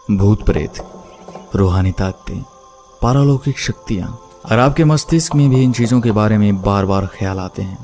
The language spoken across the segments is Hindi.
भूत प्रेत, रूहानी ताकतें, पारलौकिक शक्तियां। अगर आपके मस्तिष्क में भी इन चीजों के बारे में बार बार ख्याल आते हैं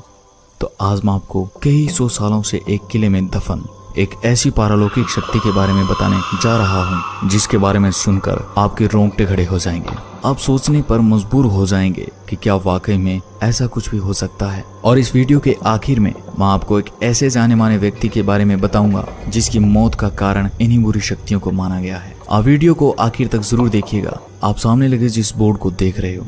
तो आज मैं आपको कई सौ सालों से एक किले में दफन एक ऐसी पारलौकिक शक्ति के बारे में बताने जा रहा हूं जिसके बारे में सुनकर आपके रोंगटे खड़े हो जाएंगे। आप सोचने पर मजबूर हो जाएंगे कि क्या वाकई में ऐसा कुछ भी हो सकता है। और इस वीडियो के आखिर में मैं आपको एक ऐसे जाने माने व्यक्ति के बारे में बताऊंगा जिसकी मौत का कारण इन्हीं बुरी शक्तियों को माना गया है। आप वीडियो को आखिर तक जरूर देखिएगा। आप सामने लगे जिस बोर्ड को देख रहे हो,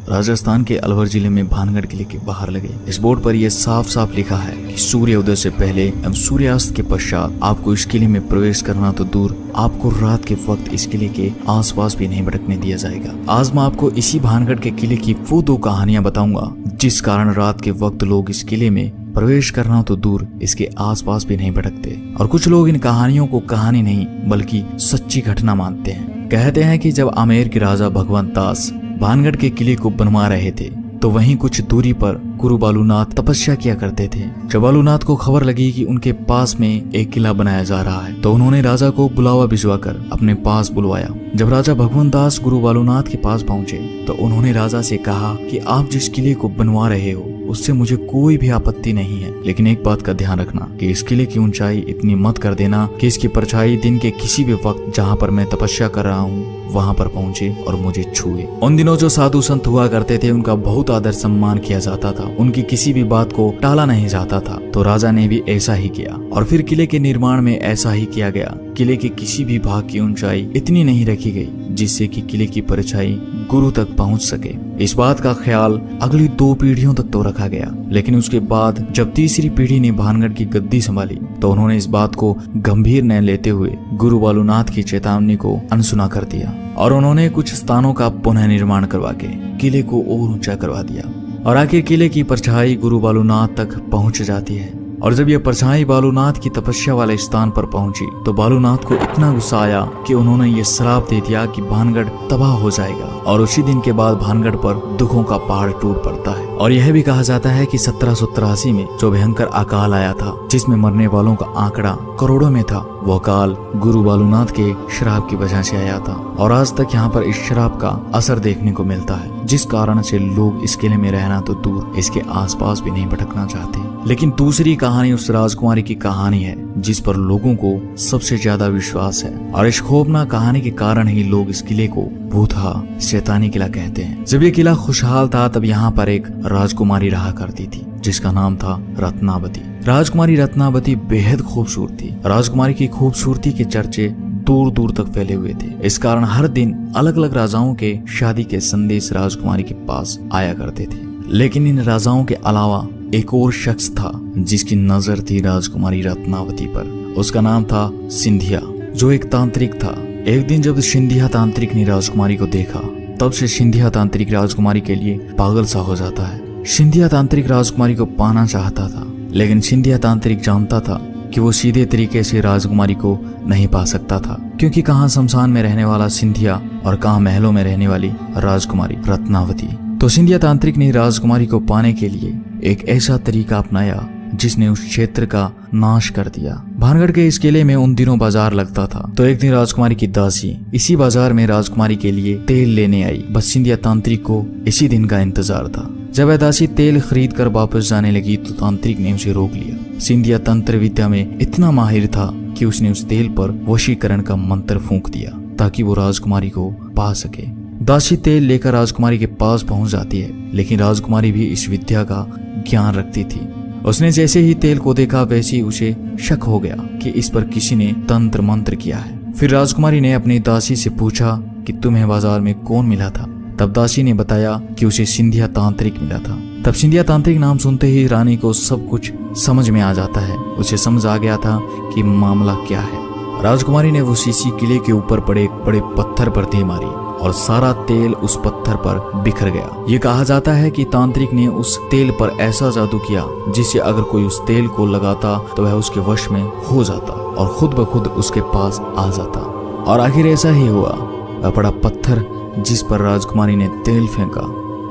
राजस्थान के अलवर जिले में भानगढ़ किले के बाहर लगे इस बोर्ड पर यह साफ साफ लिखा है कि सूर्योदय से पहले एवं सूर्यास्त के पश्चात आपको इस किले में प्रवेश करना तो दूर, आपको रात के वक्त इस किले के आसपास भी नहीं भटकने दिया जाएगा। आज मैं आपको इसी भानगढ़ के किले की वो दो कहानियां बताऊंगा जिस कारण रात के वक्त लोग इस किले में प्रवेश करना तो दूर, इसके आसपास भी नहीं भटकते। और कुछ लोग इन कहानियों को कहानी नहीं बल्कि सच्ची घटना मानते हैं। कहते हैं कि जब आमेर के राजा भगवंत दास भानगढ़ के किले को बनवा रहे थे तो वहीं कुछ दूरी पर गुरु बालूनाथ तपस्या किया करते थे। जब बालूनाथ को खबर लगी कि उनके पास में एक किला बनाया जा रहा है तो उन्होंने राजा को बुलावा भिजवाकर अपने पास बुलवाया। जब राजा भगवंत दास गुरु बालूनाथ के पास पहुंचे तो उन्होंने राजा से कहा कि आप जिस किले को बनवा रहे हो उससे मुझे कोई भी आपत्ति नहीं है, लेकिन एक बात का ध्यान रखना कि इस किले की ऊंचाई इतनी मत कर देना कि इसकी परछाई दिन के किसी भी वक्त जहाँ पर मैं तपस्या कर रहा हूँ वहाँ पर पहुँचे और मुझे छुए। उन दिनों जो साधु संत हुआ करते थे उनका बहुत आदर सम्मान किया जाता था, उनकी किसी भी बात को टाला नहीं जाता था। तो राजा ने भी ऐसा ही किया और फिर किले के निर्माण में ऐसा ही किया गया। किले के किसी भी भाग की ऊंचाई इतनी नहीं रखी गई जिससे कि किले की परछाई गुरु तक पहुंच सके। इस बात का ख्याल अगली 2 पीढ़ियों तक तो रखा गया, लेकिन उसके बाद जब तीसरी पीढ़ी ने भानगढ़ की गद्दी संभाली तो उन्होंने इस बात को गंभीर न लेते हुए गुरु बालूनाथ की चेतावनी को अनसुना कर दिया और उन्होंने कुछ स्थानों का पुनः निर्माण करवा के किले को और ऊंचा करवा दिया। और आखिर किले की परछाई गुरु बालूनाथ तक पहुंच जाती है। और जब यह परछाई बालूनाथ की तपस्या वाले स्थान पर पहुंची तो बालूनाथ को इतना गुस्सा आया कि उन्होंने ये श्राप दे दिया कि भानगढ़ तबाह हो जाएगा। और उसी दिन के बाद भानगढ़ पर दुखों का पहाड़ टूट पड़ता है। और यह भी कहा जाता है कि 1783 में जो भयंकर अकाल आया था जिसमें मरने वालों का आंकड़ा करोड़ों में था, वो अकाल गुरु बालूनाथ के श्राप की वजह से आया था। और आज तक यहाँ पर इस श्राप का असर देखने को मिलता है, जिस कारण से लोग इस किले में रहना तो दूर, इसके आसपास भी नहीं भटकना चाहते। लेकिन दूसरी कहानी उस राजकुमारी की कहानी है जिस पर लोगों को सबसे ज्यादा विश्वास है। और इस खौफनाक कहानी के कारण ही लोग इस किले को भूतहा शैतानी किला कहते हैं। जब ये किला खुशहाल था तब यहाँ पर एक राजकुमारी रहा करती थी जिसका नाम था रत्नावती। राजकुमारी रत्नावती बेहद खूबसूरत थी। राजकुमारी की खूबसूरती के चर्चे दूर दूर तक फैले हुए थे। इस कारण हर दिन अलग अलग राजाओं के शादी के संदेश राजकुमारी के पास आया करते थे। लेकिन इन राजाओं के अलावा एक और शख्स था जिसकी नजर थी राजकुमारी रत्नावती पर। उसका नाम था सिंधिया, जो एक तांत्रिक था। एक दिन जब सिंधिया तांत्रिक ने राजकुमारी को देखा तब से सिंधिया तांत्रिक राजकुमारी के लिए पागल सा हो जाता है। सिंधिया तांत्रिक राजकुमारी को पाना चाहता था, लेकिन सिंधिया तांत्रिक जानता था कि वो सीधे तरीके से राजकुमारी को नहीं पा सकता था, क्योंकि कहाँ शमशान में रहने वाला सिंधिया और कहाँ महलों में रहने वाली राजकुमारी रत्नावती। तो सिंधिया तांत्रिक ने राजकुमारी को पाने के लिए एक ऐसा तरीका अपनाया जिसने उस क्षेत्र का नाश कर दिया। भानगढ़ के इस किले में उन दिनों बाजार लगता था। तो एक दिन राजकुमारी की दासी इसी बाजार में राजकुमारी के लिए तेल लेने आई। बस सिंधिया तांत्रिक को इसी दिन का इंतजार था। जब वह दासी तेल खरीद कर वापस जाने लगी तो तांत्रिक ने उसे रोक लिया। सिंधिया तंत्र विद्या में इतना माहिर था कि उसने उस तेल पर वशीकरण का मंत्र फूंक दिया ताकि वो राजकुमारी को पा सके। दासी तेल लेकर राजकुमारी के पास पहुंच जाती है, लेकिन राजकुमारी भी इस विद्या का ज्ञान रखती थी। उसने जैसे ही तेल को देखा वैसे ही उसे शक हो गया कि इस पर किसी ने तंत्र मंत्र किया है। फिर राजकुमारी ने अपनी दासी से पूछा कि तुम्हें बाजार में कौन मिला था। तब दासी ने बताया कि उसे सिंधिया तांत्रिक मिला था। तब सिंधिया तांत्रिक नाम सुनते ही रानी को सब कुछ समझ में आ जाता है। उसे समझ आ गया था कि मामला क्या है। राजकुमारी ने वो शीशी किले के ऊपर पड़े एक बड़े पत्थर पर दे मारी और सारा तेल उस पत्थर पर बिखर गया। ये कहा जाता है कि तांत्रिक ने उस तेल पर ऐसा जादू किया जिससे अगर कोई उस तेल को लगाता तो वह उसके वश में हो जाता और खुद ब खुद उसके पास आ जाता। और आखिर ऐसा ही हुआ। वह बड़ा पत्थर जिस पर राजकुमारी ने तेल फेंका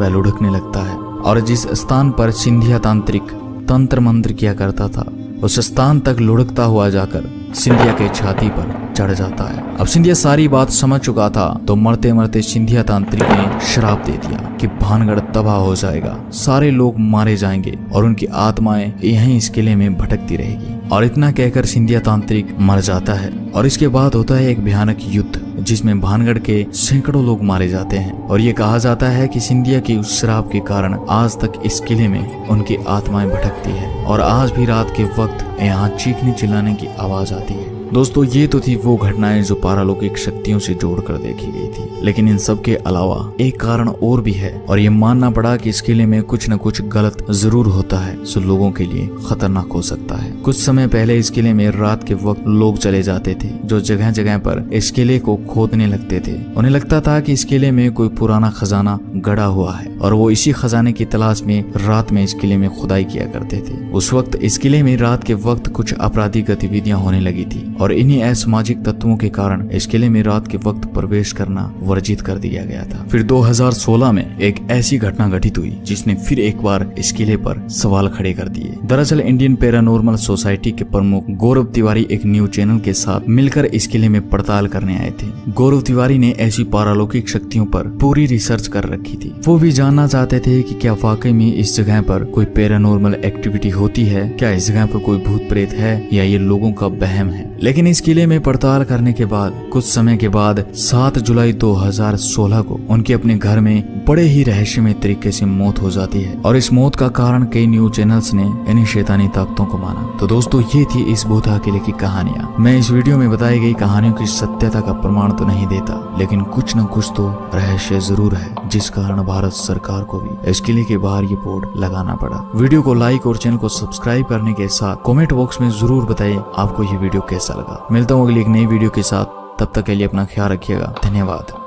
वह लुढ़कने लगता है और जिस स्थान पर सिंधिया तांत्रिक तंत्र मंत्र किया करता था उस स्थान तक लुढ़कता हुआ जाकर सिंधिया के छाती पर चढ़ जाता है। अब सिंधिया सारी बात समझ चुका था तो मरते मरते सिंधिया तांत्रिक ने श्राप दे दिया कि भानगढ़ तबाह हो जाएगा, सारे लोग मारे जाएंगे और उनकी आत्माएं यहीं इस किले में भटकती रहेगी। और इतना कहकर सिंधिया तांत्रिक मर जाता है और इसके बाद होता है एक भयानक युद्ध जिसमें भानगढ़ के सैकड़ों लोग मारे जाते हैं। और ये कहा जाता है कि सिंधिया की उस श्राप के कारण आज तक इस किले में उनकी आत्माएं भटकती है और आज भी रात के वक्त यहाँ चीखने चिल्लाने की आवाज आती है। दोस्तों ये तो थी वो घटनाएं जो पारालौकिक शक्तियों से जोड़कर देखी गई थी, लेकिन इन सब के अलावा एक कारण और भी है और ये मानना पड़ा कि इस किले में कुछ न कुछ गलत जरूर होता है जो लोगों के लिए खतरनाक हो सकता है। कुछ समय पहले इस किले में रात के वक्त लोग चले जाते थे जो जगह जगह पर इस किले को खोदने लगते थे। उन्हें लगता था कि इस किले में कोई पुराना खजाना गड़ा हुआ है और वो इसी खजाने की तलाश में रात में इस किले में खुदाई किया करते थे। उस वक्त इस किले में रात के वक्त कुछ आपराधिक गतिविधियां होने लगी थी और इन्हीं असामाजिक तत्वों के कारण इस किले में रात के वक्त प्रवेश करना वर्जित कर दिया गया था। फिर 2016 में एक ऐसी घटना घटित हुई जिसने फिर एक बार इस किले पर सवाल खड़े कर दिए। दरअसल इंडियन पैरानॉर्मल सोसाइटी के प्रमुख गौरव तिवारी एक न्यूज चैनल के साथ मिलकर इस किले में पड़ताल करने आए थे। गौरव तिवारी ने ऐसी पारालौकिक शक्तियों पर पूरी रिसर्च कर रखी थी। वो भी जानना चाहते थे कि क्या वाकई में इस जगह पर कोई पैरानॉर्मल एक्टिविटी होती है, क्या इस जगह पर कोई भूत प्रेत है या ये लोगों का वहम है। लेकिन इस किले में पड़ताल करने के बाद कुछ समय के बाद 7 जुलाई 2016 को उनके अपने घर में बड़े ही रहस्यमय तरीके से मौत हो जाती है और इस मौत का कारण कई न्यूज चैनल्स ने इन्हीं शैतानी ताकतों को माना। तो दोस्तों ये थी इस भूतहा किले की कहानियां। मैं इस वीडियो में बताई गई कहानियों की सत्यता का प्रमाण तो नहीं देता, लेकिन कुछ न कुछ तो रहस्य जरूर है जिस कारण भारत सरकार को भी इस किले के बाहर ये बोर्ड लगाना पड़ा। वीडियो को लाइक और चैनल को सब्सक्राइब करने के साथ कमेंट बॉक्स में जरूर बताइए आपको ये वीडियो कैसा लगा। मिलता हूँ अगली एक नई वीडियो के साथ, तब तक के लिए अपना ख्याल रखिएगा। धन्यवाद।